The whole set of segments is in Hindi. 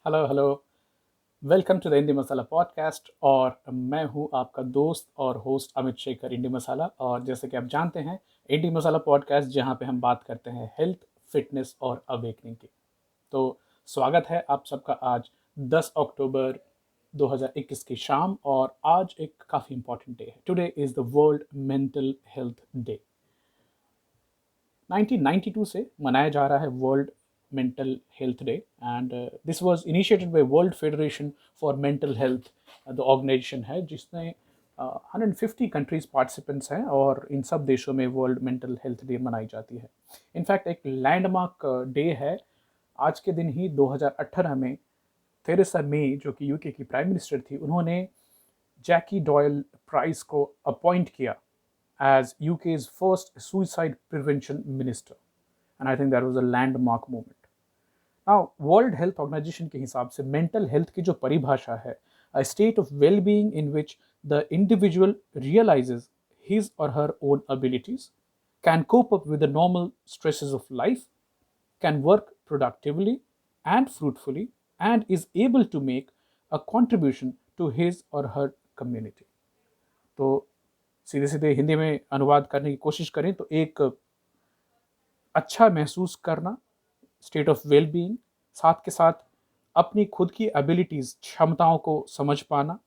Hello hello. Welcome to the Indie Masala podcast. और मैं हूं आपका दोस्त और होस्ट अमित शेखर इंडी मसाला। और जैसे कि आप जानते हैं, इंडी मसाला पॉडकास्ट जहां पे हम बात करते हैं हेल्थ, फिटनेस और अवेकनिंग की। तो स्वागत है आप सबका आज 10 अक्टूबर 2021 की शाम। और आज एक काफ़ी इंपॉर्टेंट डे है। Today is the World Mental Health Day. 1992 से मनाया जा रहा है World Mental Health Day. And this was initiated by World Federation for Mental Health. The organisation है जिसने 150 कंट्रीज पार्टिसिपेंट्स हैं, और इन सब देशों में वर्ल्ड मेंटल हेल्थ डे मनाई जाती है। इनफैक्ट एक लैंडमार्क डे है। आज के दिन ही 2018 में थेरेसा मे, जो कि यूके की प्राइम मिनिस्टर थी, उन्होंने जैकी डॉयल प्राइज को अपॉइंट किया as UK's first suicide prevention minister. And I think that was a landmark moment. Now, World Health Organization के हिसाब से mental health की जो परिभाषा है, a state of well-being in which the individual realizes his or her own abilities, can cope up with the normal stresses of life, can work productively and fruitfully, and is able to make a contribution to his or her community. तो सीधे सीधे हिंदी में अनुवाद करने की कोशिश करें तो एक अच्छा महसूस करना, स्टेट ऑफ वेल बीइंग, साथ के साथ अपनी खुद की एबिलिटीज़, क्षमताओं को समझ पाना,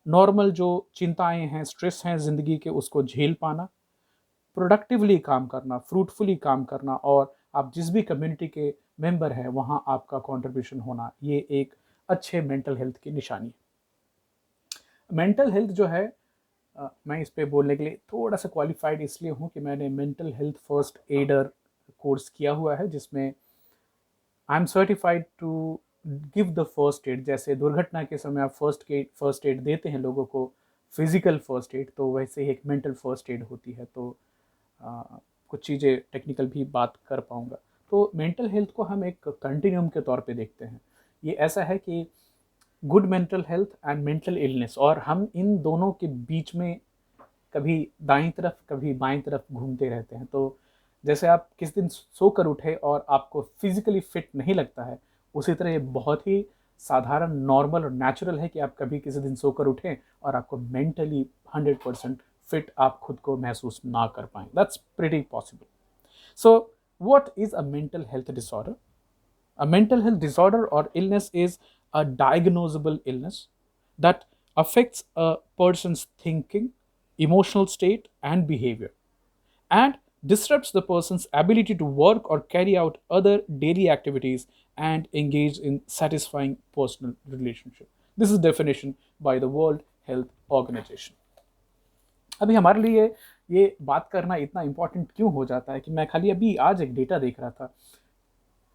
नॉर्मल जो चिंताएं हैं, स्ट्रेस हैं ज़िंदगी के, उसको झेल पाना, प्रोडक्टिवली काम करना, फ्रूटफुली काम करना, और आप जिस भी कम्युनिटी के मेंबर हैं वहाँ आपका कंट्रीब्यूशन होना, ये एक अच्छे मेंटल हेल्थ की निशानी है। मेंटल हेल्थ जो है, मैं इस पे बोलने के लिए थोड़ा सा क्वालिफाइड इसलिए हूँ कि मैंने mental health first aider course किया हुआ है, जिसमें I am certified to give the first aid. जैसे दुर्घटना के समय आप फर्स्ट एड देते हैं लोगों को, फिजिकल फर्स्ट एड, तो वैसे ही एक मेंटल फर्स्ट एड होती है। तो आ, कुछ चीज़ें टेक्निकल भी बात कर पाऊँगा। तो मेंटल हेल्थ को हम एक कंटिन्यूम के तौर पे देखते हैं। ये ऐसा है कि good mental health and mental illness, और हम इन दोनों के बीच में कभी दाईं तरफ कभी बाईं तरफ घूमते रहते हैं। तो जैसे आप किस दिन सोकर उठे और आपको फिजिकली फिट नहीं लगता है, उसी तरह ये बहुत ही साधारण, नॉर्मल और नेचुरल है कि आप कभी किसी दिन सोकर उठें और आपको मेंटली 100% फिट आप खुद को महसूस ना कर पाएं। That's pretty possible. So what is a mental health disorder? A mental health disorder or illness is a diagnosable illness that affects a person's thinking, emotional state, and behavior, and disrupts the person's ability to work or carry out other daily activities and engage in satisfying personal relationship. This is definition by the World Health Organization. अभी हमारे लिए ये बात करना इतना इम्पोर्टेंट क्यों हो जाता है कि मैं खाली अभी आज एक डेटा देख रहा था।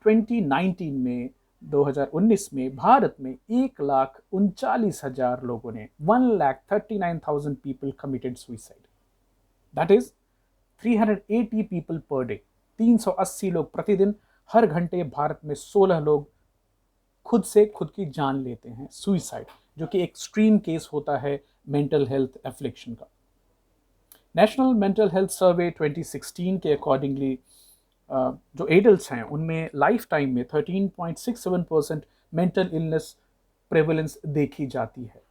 2019 में 2019 में भारत में 1,39,000 लोगों ने 1,39,000 people committed suicide. That is 380 people per day. 380 लोग प्रतिदिन, हर घंटे भारत में 16 लोग खुद से खुद की जान लेते हैं, सुइसाइड, जो कि एक्सट्रीम केस होता है मेंटल हेल्थ एफ्लिक्शन का। नेशनल मेंटल हेल्थ सर्वे 2016 के अकॉर्डिंगली जो एडल्ट्स हैं उनमें लाइफ टाइम में 13.67% मेंटल इलनेस प्रेवलेंस देखी जाती है।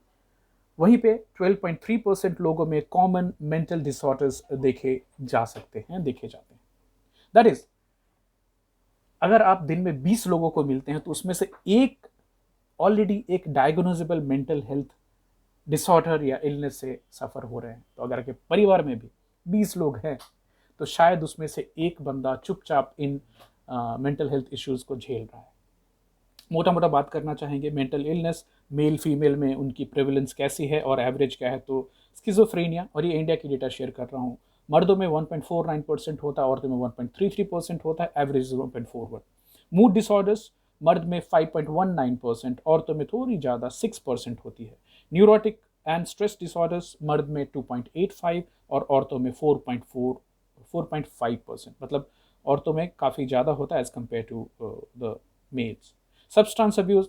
वहीं पे 12.3% लोगों में कॉमन मेंटल डिसऑर्डर्स देखे जाते हैं। दैट इज, अगर आप दिन में 20 लोगों को मिलते हैं तो उसमें से एक ऑलरेडी एक डायग्नोजेबल मेंटल हेल्थ डिसऑर्डर या इलनेस से सफ़र हो रहे हैं। तो अगर आपके परिवार में भी 20 लोग हैं तो शायद उसमें से एक बंदा चुपचाप इन मेंटल हेल्थ इश्यूज़ को झेल रहा है। मोटा मोटा बात करना चाहेंगे, मेंटल इलनेस मेल फीमेल में उनकी प्रेवलेंस कैसी है और एवरेज क्या है। तो स्किज़ोफ्रेनिया, और ये इंडिया की डेटा शेयर कर रहा हूँ, मर्दों में 1.49% होता है, औरतों में 1.33% होता है, एवरेज 1.41। मूड डिसऑर्डर्स, मर्द में 5.19%, औरतों में थोड़ी ज़्यादा 6% होती है। न्यूरोटिक एंड स्ट्रेस डिसऑर्डर्स, मर्द में 2.85 और औरतों में 4.5%। मतलब औरतों में काफ़ी ज़्यादा होता है as compared to the males. Substance abuse,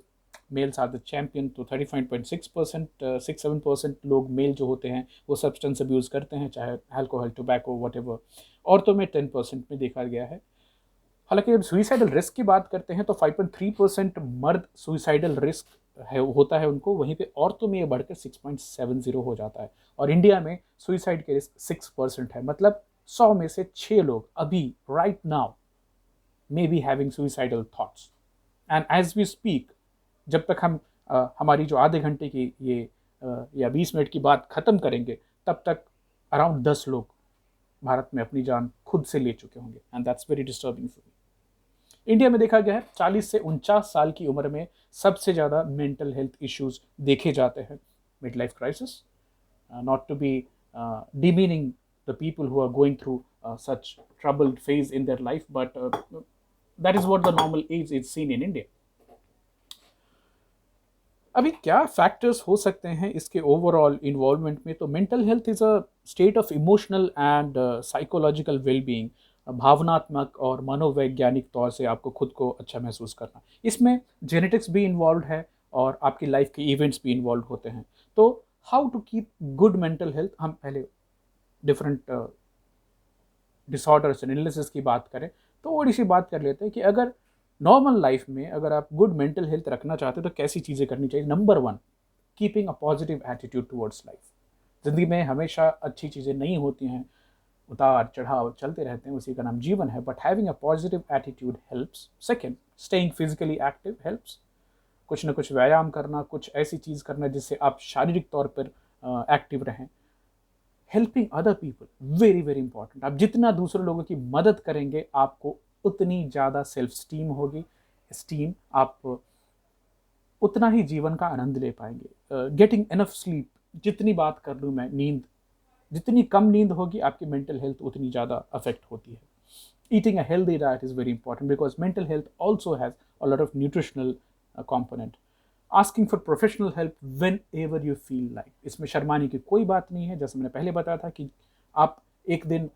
males are the champion. तो 35.6%, 6-7% लोग मेल जो होते हैं वो सब्सटेंस अब्यूज़ करते हैं, चाहे अल्कोहल, टोबैको, वट एवर। औरतों में 10% में देखा गया है। हालांकि जब सुइसाइडल रिस्क की बात करते हैं तो 5.3% मर्द सुइसाइडल रिस्क है होता है उनको, वहीं पे औरतों में ये बढ़कर 6.70 हो जाता है। और इंडिया में सुइसाइड के रिस्क 6% है, मतलब 100 में से 6 लोग अभी right now may be having suicidal thoughts. And as we speak, जब तक हम हमारी जो आधे घंटे की ये या 20 मिनट की बात खत्म करेंगे, तब तक अराउंड 10 लोग भारत में अपनी जान खुद से ले चुके होंगे, and that's very disturbing for me. India में देखा गया है 40 से 49 साल की उम्र में सबसे ज़्यादा मेंटल हेल्थ इश्यूज देखे जाते हैं। Mid life crisis, not to be demeaning the people who are going through such troubled phase in their life, but that is what the normal age is seen in India. अभी क्या फैक्टर्स हो सकते हैं इसके ओवरऑल इन्वॉल्वमेंट में? तो mental health is a state of emotional and psychological wellbeing, भावनात्मक और मनोवैज्ञानिक तौर से आपको खुद को अच्छा महसूस करना। इसमें जेनेटिक्स भी इन्वॉल्व है और आपकी लाइफ के इवेंट्स भी इन्वॉल्व होते हैं। तो how to keep good mental health, हम पहले डिफरेंट डिसऑर्डर्स एंड इलनेसेस की बात करें तो थोड़ी सी बात कर लेते हैं कि अगर नॉर्मल लाइफ में अगर आप गुड मेंटल हेल्थ रखना चाहते हो तो कैसी चीज़ें करनी चाहिए। Number 1, keeping a positive attitude towards life. ज़िंदगी में हमेशा अच्छी चीज़ें नहीं होती हैं, उतार चढ़ाव चलते रहते हैं, उसी का नाम जीवन है, but having a positive attitude helps. Second, staying physically active helps. कुछ ना कुछ व्यायाम करना, कुछ ऐसी चीज़ करना जिससे आप शारीरिक तौर पर एक्टिव रहें। Helping other people, very very important. आप जितना दूसरे लोगों की मदद करेंगे आपको उतनी ज़्यादा सेल्फ स्टीम होगी, स्टीम, आप उतना ही जीवन का आनंद ले पाएंगे। गेटिंग इनफ स्लीप, जितनी बात कर लूँ मैं, नींद, जितनी कम नींद होगी आपकी मेंटल हेल्थ उतनी ज़्यादा अफेक्ट होती है। Eating a healthy diet is very important because mental health also has a lot of nutritional component. Asking for professional help whenever you feel like, इसमें शर्माने की कोई बात नहीं है। जैसे मैंने पहले बताया था कि आप एक दिन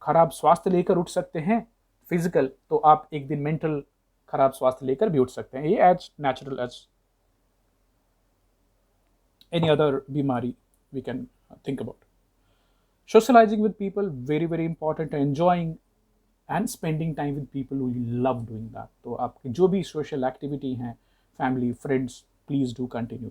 खराब स्वास्थ्य लेकर उठ सकते हैं फिजिकल, तो आप एक दिन मेंटल खराब स्वास्थ्य लेकर भी उठ सकते हैं। ये as natural as any other बीमारी we can think about. Socializing with people, very very important, enjoying and spending time with people who you love doing that. तो आपकी जो भी सोशल एक्टिविटी हैं, family, friends, please do continue.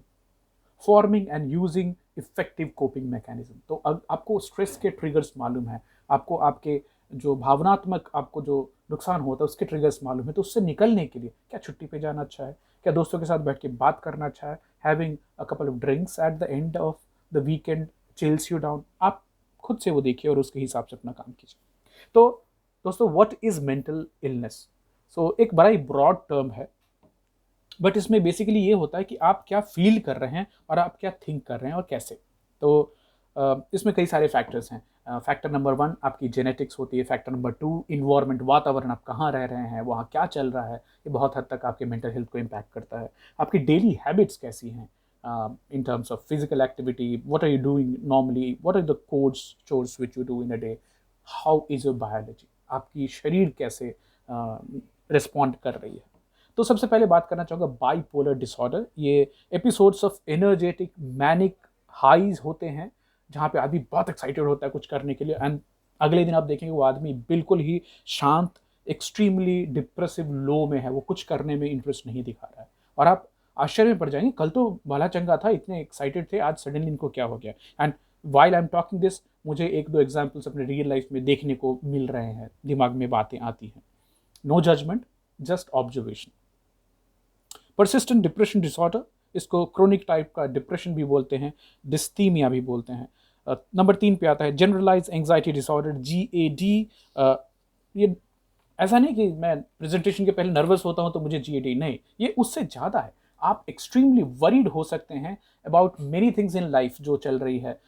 Forming and using effective coping mechanism, तो आपको स्ट्रेस के ट्रिगर्स मालूम है, आपको आपके जो भावनात्मक आपको जो नुकसान होता है उसके ट्रिगर्स मालूम है, तो उससे निकलने के लिए क्या छुट्टी पे जाना अच्छा है, क्या दोस्तों के साथ बैठ के बात करना अच्छा है, having a couple of drinks at the end of the weekend chills you down. आप खुद से वो देखिए और उसके हिसाब से अपना काम कीजिए। तो दोस्तों, व्हाट इज मेंटल इलनेस? सो एक बड़ा ही ब्रॉड टर्म है, बट इसमें बेसिकली ये होता है कि आप क्या फील कर रहे हैं और आप क्या थिंक कर रहे हैं और कैसे। तो इसमें कई सारे फैक्टर्स हैं। फैक्टर नंबर 1 आपकी जेनेटिक्स होती है। फैक्टर नंबर 2 इन्वायरमेंट, वातावरण, आप कहाँ रह रहे हैं, वहाँ क्या चल रहा है, ये बहुत हद तक आपके मेंटल हेल्थ को इम्पैक्ट करता है। आपकी डेली हैबिट्स कैसी हैं in terms of physical activity, what are you doing normally, what are the codes chores which you do in a day, how is your biology, आपकी शरीर कैसे रिस्पॉन्ड कर रही है। तो सबसे पहले बात करना चाहूँगा बाइपोलर डिसऑर्डर। ये episodes of energetic manic highs होते हैं जहाँ पे आदमी बहुत एक्साइटेड होता है कुछ करने के लिए, एंड अगले दिन आप देखेंगे वो आदमी बिल्कुल ही शांत, एक्सट्रीमली डिप्रेसिव लो में है, वो कुछ करने में इंटरेस्ट नहीं दिखा रहा है। और आप आश्चर्य में पड़ जाएंगे, कल तो भला चंगा था, इतने एक्साइटेड थे, आज सडनली इनको क्या हो गया। And while I am talking this, मुझे 1-2 एग्जाम्पल्स अपने रियल लाइफ में देखने को मिल रहे हैं, दिमाग में बातें आती हैं। No judgement, just observation. Persistent depression disorder, इसको क्रोनिक टाइप का डिप्रेशन भी बोलते हैं, डिस्थीमिया भी बोलते हैं। नंबर 3 पे आता है जनरलाइज एंग्जाइटी डिसऑर्डर, GAD। ये ऐसा नहीं कि मैं प्रेजेंटेशन के पहले नर्वस होता हूँ तो मुझे GAD, नहीं, ये उससे ज़्यादा है। आप एक्सट्रीमली वरीड हो सकते हैं about many things in life जो चल रही है।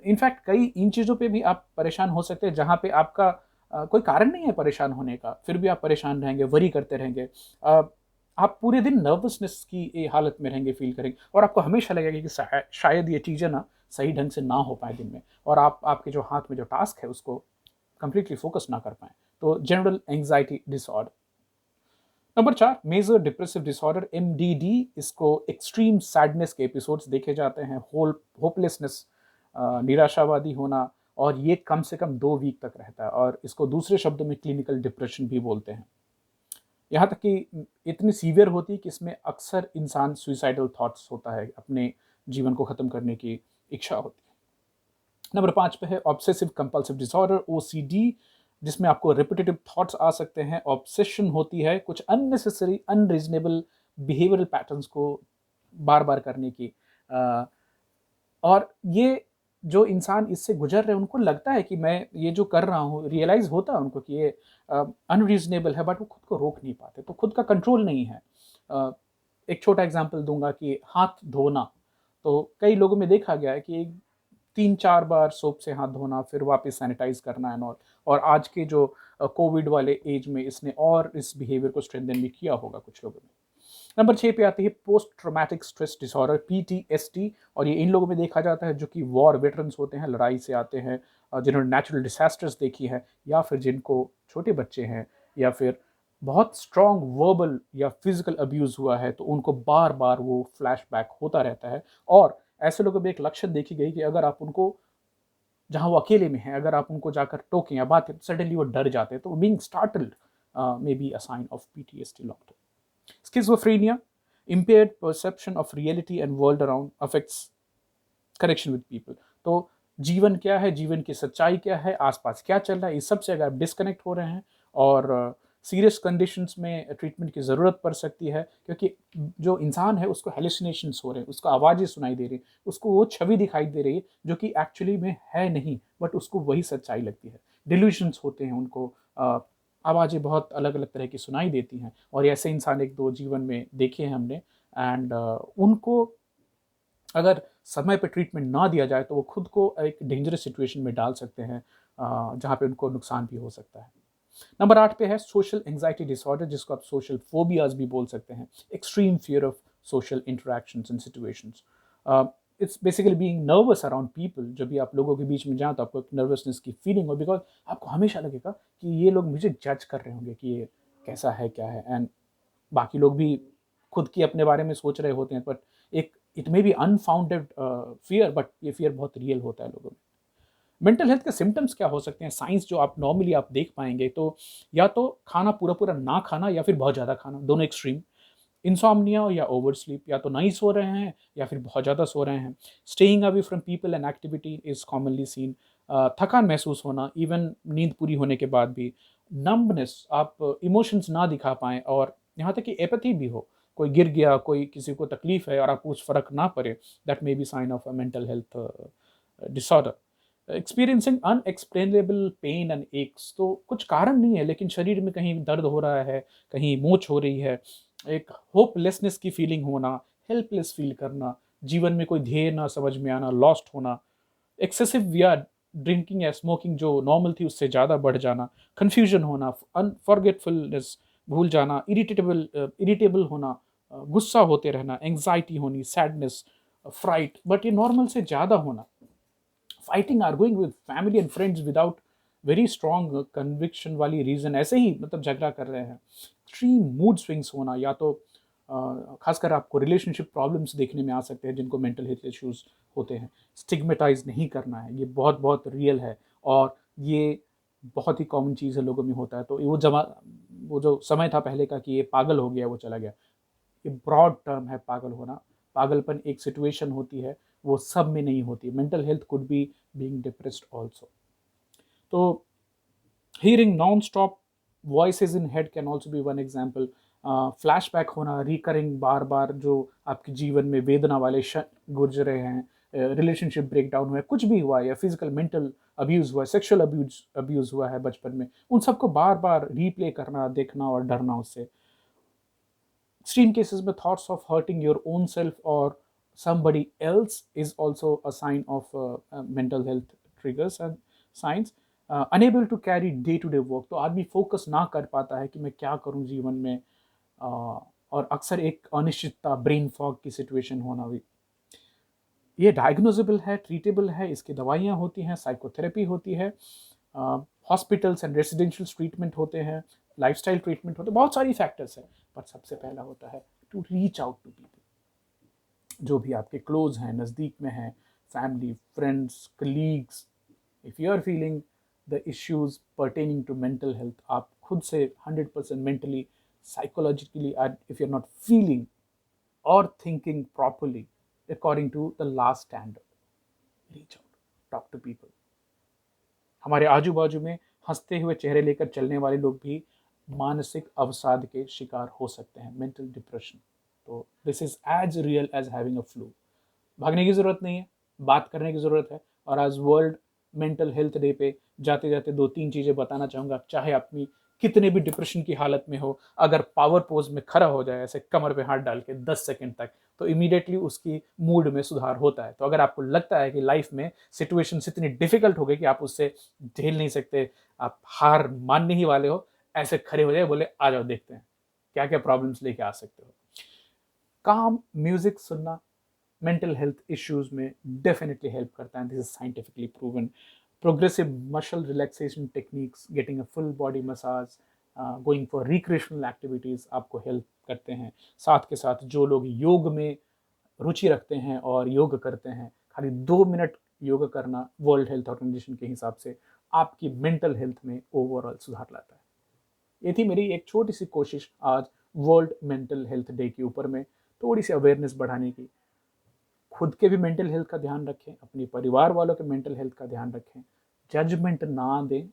इनफैक्ट कई इन चीज़ों पे भी आप परेशान हो सकते हैं जहाँ पे आपका कोई कारण नहीं है परेशान होने का, फिर भी आप परेशान रहेंगे, वरी करते रहेंगे। आप पूरे दिन नर्वसनेस की हालत में रहेंगे, फील करेंगे, और आपको हमेशा लगेगा कि शायद ये चीज़ें ना सही ढंग से ना हो पाए दिन में, और आप आपके जो हाथ में जो टास्क है उसको कंप्लीटली फोकस ना कर पाए। तो general anxiety disorder. Number 4 major depressive disorder, MDD। इसको एक्सट्रीम सैडनेस के एपिसोड्स देखे जाते हैं, होपलेसनेस, निराशावादी होना, और ये कम से कम 2 वीक तक रहता है, और इसको दूसरे शब्दों में क्लिनिकल डिप्रेशन भी बोलते हैं। यहाँ तक कि इतनी सीवियर होती है कि इसमें अक्सर इंसान सुइसाइडल थॉट्स होता है, अपने जीवन को ख़त्म करने की इच्छा होती है। नंबर 5 पे है ऑब्सेसिव कंपल्सिव डिसऑर्डर, OCD, जिसमें आपको रिपीटेटिव थॉट्स आ सकते हैं, ऑब्सेशन होती है कुछ अननेसेसरी अनरीजनेबल बिहेवियरल पैटर्न्स को बार बार करने की। अ, और ये जो इंसान इससे गुजर रहे हैं उनको लगता है कि मैं ये जो कर रहा हूँ, रियलाइज होता है उनको कि ये अनरीजनेबल है, बट वो खुद को रोक नहीं पाते, तो खुद का कंट्रोल नहीं है। अ, एक छोटा एग्जांपल दूंगा कि हाथ धोना, तो कई लोगों में देखा गया है कि 3-4 बार सोप से हाथ धोना, फिर वापस सैनिटाइज करना एंड ऑल। और आज के जो कोविड वाले एज में इसने और इस बिहेवियर को स्ट्रेंथन भी किया होगा कुछ लोगों ने। नंबर 6 पे आती है post traumatic stress disorder, PTSD। और ये इन लोगों में देखा जाता है जो कि वॉर वेटरन्स होते हैं, लड़ाई से आते हैं, जिन्होंने नेचुरल डिसास्टर्स देखी है, या फिर जिनको छोटे बच्चे हैं, या फिर बहुत स्ट्रॉन्ग वर्बल या फिजिकल अब्यूज़ हुआ है, तो उनको बार बार वो फ्लैशबैक होता रहता है। और ऐसे लोगों में एक लक्षण देखी गई कि अगर आप उनको, जहाँ वो अकेले में हैं, अगर आप उनको जाकर टोकें या बात करें, सडनली वो डर जाते हैं, तो being startled may be a sign of PTSD long term. Schizophrenia, impaired perception of reality and world around, affects connection with people. तो जीवन क्या है, जीवन की सच्चाई क्या है, आसपास क्या चल रहा है, इस सबसे अगर आप डिस्कनेक्ट हो रहे हैं, और सीरियस कंडीशंस में ट्रीटमेंट की ज़रूरत पड़ सकती है, क्योंकि जो इंसान है उसको हेलुसिनेशंस हो रहे हैं, उसको आवाज़ें सुनाई दे रही, उसको वो छवि दिखाई दे रही है जो कि एक्चुअली में है नहीं, बट उसको वही सच्चाई लगती है। डिल्यूशंस होते हैं उनको, आवाज़ें बहुत अलग अलग तरह की सुनाई देती हैं, और ऐसे इंसान एक दो जीवन में देखे हैं हमने। एंड उनको अगर समय पे ट्रीटमेंट ना दिया जाए तो वो खुद को एक डेंजरस सिचुएशन में डाल सकते हैं, जहाँ पे उनको नुकसान भी हो सकता है। नंबर 8 पे है सोशल एंग्जाइटी डिसऑर्डर, जिसको आप सोशल फोबियाज भी बोल सकते हैं, extreme fear of social interactions and situations. It's basically being nervous around people. जब भी आप लोगों के बीच में जाएं तो आपको एक नर्वसनेस की फीलिंग हो, बिकॉज आपको हमेशा लगेगा कि ये लोग मुझे जज कर रहे होंगे कि ये कैसा है क्या है, एंड बाकी लोग भी खुद की अपने बारे में सोच रहे होते हैं, बट एक it may be unfounded fear, but ये फियर बहुत रियल होता है लोगों में। मेंटल हेल्थ के सिम्टम्स क्या हो सकते हैं, साइंस जो आप नॉर्मली आप देख पाएंगे, तो या तो खाना पूरा पूरा ना खाना, या फिर बहुत ज़्यादा खाना, दोनों एक्सट्रीम। इंसोम्निया या ओवर स्लीप, या तो नहीं सो रहे हैं या फिर बहुत ज़्यादा सो रहे हैं। Staying away from people and activity is commonly seen. थकान महसूस होना इवन नींद पूरी होने के बाद भी। नम्बनेस, आप इमोशंस ना दिखा पाएँ, और यहाँ तक कि एपैथी भी हो, कोई गिर गया, कोई किसी को तकलीफ है और आपको कुछ फ़र्क ना पड़े, that may be sign of a mental health disorder. Experiencing unexplainable pain and aches, तो कुछ कारण नहीं है लेकिन शरीर में कहीं दर्द हो रहा है, कहीं मोच हो रही है, एक होपलेसनेस की फीलिंग होना, हेल्पलेस फील करना, जीवन में कोई ध्येय ना समझ में आना, लॉस्ट होना, एक्सेसिव या ड्रिंकिंग या स्मोकिंग जो नॉर्मल थी उससे ज़्यादा बढ़ जाना, कन्फ्यूजन होना, अनफॉरगेटफुलनेस, भूल जाना, इरिटेबल होना, गुस्सा होते रहना, एंग्जाइटी होनी, सैडनेस, फ्राइट, बट ये नॉर्मल से ज़्यादा होना, fighting arguing with family and friends without very strong conviction वाली रीजन, ऐसे ही मतलब झगड़ा कर रहे हैं, एक्सट्रीम मूड स्विंग्स होना, या तो खासकर आपको रिलेशनशिप प्रॉब्लम्स देखने में आ सकते हैं जिनको मेंटल हेल्थ इश्यूज होते हैं। स्टिग्मेटाइज नहीं करना है, ये बहुत बहुत रियल है, और ये बहुत ही कॉमन चीज़ है, लोगों में होता है। तो वो जो समय था पहले का कि ये पागल हो गया वो चला गया, ये ब्रॉड टर्म है पागल होना। पागलपन एक सिचुएशन होती है, वो सब में नहीं होती। Mental health could be being depressed also. तो hearing non stop voices in head can also be one example. Flashback होना, रिकरिंग बार बार जो आपके जीवन में वेदना वाले क्षण गुजरे हैं, रिलेशनशिप ब्रेकडाउन हुआ है, कुछ भी हुआ है, या फिजिकल मेंटल अब्यूज़ हुआ है, सेक्सुअल अब्यूज़ हुआ है बचपन में, उन सबको बार बार रीप्ले करना, देखना और डरना उससे। Extreme cases में thoughts of hurting your own self or somebody else is also a sign of mental health triggers and signs. Unable to carry day to day work, तो आदमी फोकस ना कर पाता है कि मैं क्या करूं जीवन में, और अक्सर एक अनिश्चितता, ब्रेन फॉग की सिचुएशन होना भी। ये डायग्नोजेबल है, ट्रीटेबल है, इसकी दवाइयाँ होती हैं, साइकोथेरेपी होती है, हॉस्पिटल्स एंड रेजिडेंशियल ट्रीटमेंट होते हैं, लाइफस्टाइल ट्रीटमेंट होते हैं, बहुत सारी फैक्टर्स हैं। पर सबसे पहला होता है to reach out to people, जो भी आपके क्लोज हैं, नज़दीक में हैं, family, friends, colleagues. If you are feeling the issues pertaining to mental health, आप खुद से 100% mentally psychologically, and if you're not feeling or thinking properly according to the last standard, reach out, talk to people. हमारे आजू बाजू में हंसते हुए चेहरे लेकर चलने वाले लोग भी मानसिक अवसाद के शिकार हो सकते हैं, मेंटल डिप्रेशन। तो this is as real as having a flu. भागने की ज़रूरत नहीं है, बात करने की ज़रूरत है। और आज वर्ल्ड मेंटल हेल्थ डे पे जाते जाते 2-3 चीज़ें बताना चाहूँगा। चाहे अपनी कितने भी डिप्रेशन की हालत में हो, अगर पावर पोज में खड़ा हो जाए ऐसे कमर पे हाथ डाल के 10 सेकंड तक, तो इमीडिएटली उसकी मूड में सुधार होता है। तो अगर आपको लगता है कि लाइफ में सिचुएशंस इतनी डिफिकल्ट हो गई कि आप उससे झेल नहीं सकते, आप हार मानने ही वाले हो, ऐसे खड़े हो जाए, बोले आ जाओ देखते हैं क्या क्या प्रॉब्लम्स लेके आ सकते हो। काम म्यूजिक सुनना मेंटल हेल्थ इश्यूज में डेफिनेटली हेल्प करता है। This is scientifically proven. Progressive muscle relaxation techniques, getting a full body massage, going for recreational activities आपको हेल्प करते हैं। साथ के साथ जो लोग योग में रुचि रखते हैं और योग करते हैं, खाली 2 मिनट योग करना वर्ल्ड हेल्थ ऑर्गेनाइजेशन के हिसाब से आपकी मेंटल हेल्थ में ओवरऑल सुधार लाता है। ये थी मेरी एक छोटी सी कोशिश आज वर्ल्ड मेंटल हेल्थ डे के ऊपर में थोड़ी सी अवेयरनेस बढ़ाने की। खुद के भी मेंटल हेल्थ का ध्यान रखें, अपने परिवार वालों के मेंटल हेल्थ का ध्यान रखें, जजमेंट ना दें,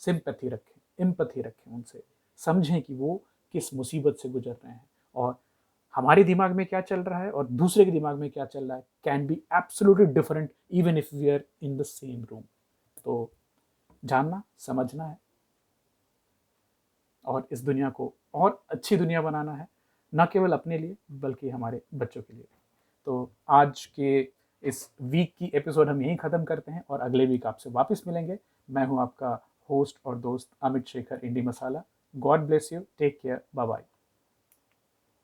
सिंपैथी रखें, एम्पैथी रखें उनसे, समझें कि वो किस मुसीबत से गुजर रहे हैं और हमारे दिमाग में क्या चल रहा है और दूसरे के दिमाग में क्या चल रहा है can be absolutely different even if we are in the same room. तो जानना समझना है और इस दुनिया को और अच्छी दुनिया बनाना है, न केवल अपने लिए बल्कि हमारे बच्चों के लिए। तो आज के इस वीक की एपिसोड हम यहीं ख़त्म करते हैं और अगले वीक आपसे वापस मिलेंगे। मैं हूं आपका होस्ट और दोस्त अमित शेखर इंडी masala. God bless you, take care, bye bye.